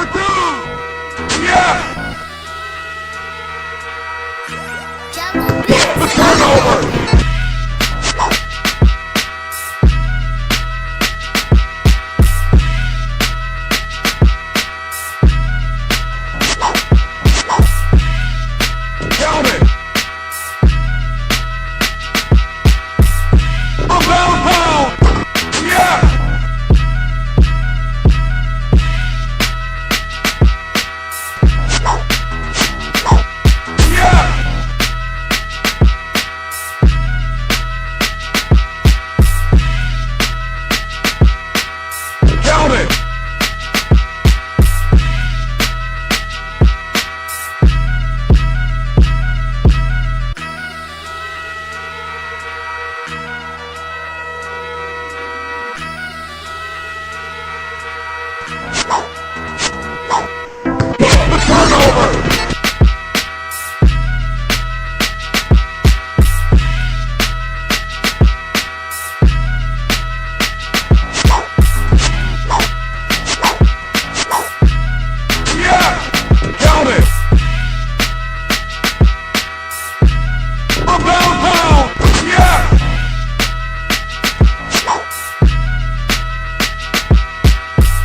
for two! Yeah! The turnover! Count it! A pound! Yeah! Count it! The turnover! Count it! A pound! Yeah!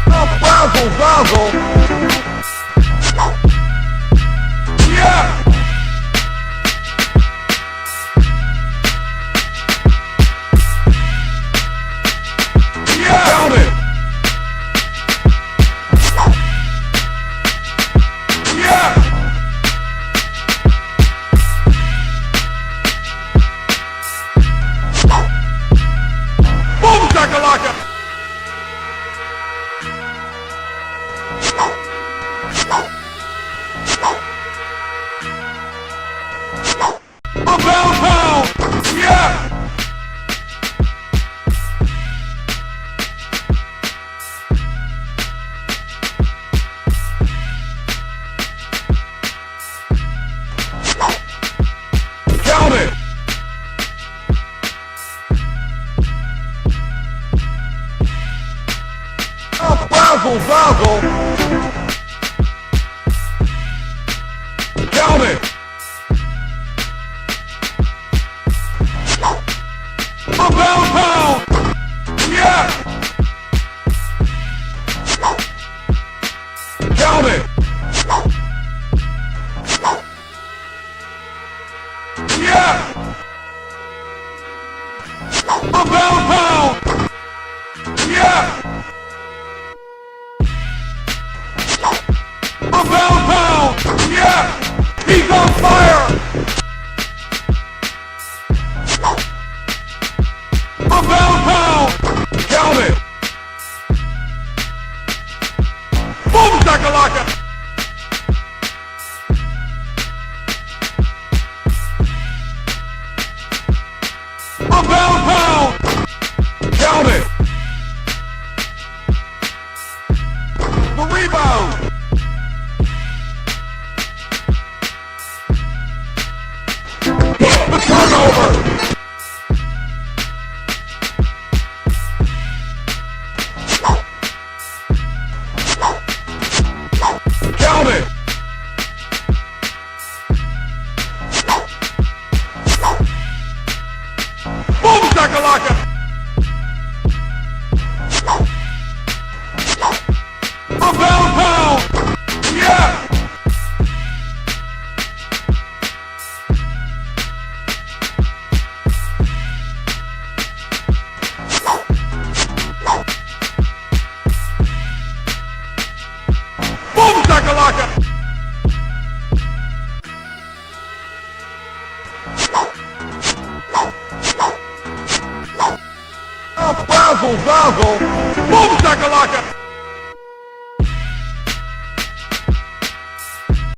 A basil! Yeah! Count it! Yeah! Boom shakalaka! A pound! Yeah! Count it! A basil! Count it! A pound! Yeah! Count it! Yeah! A pound! Yeah! A pound! Yeah! He's on fire! A pound! Count it! Boom shakalaka! A pound! Count it! The rebound! The turnover! Count it! Boom shakalaka! A pound! Yeah! Boom shakalaka! A basil! Boom shakalaka!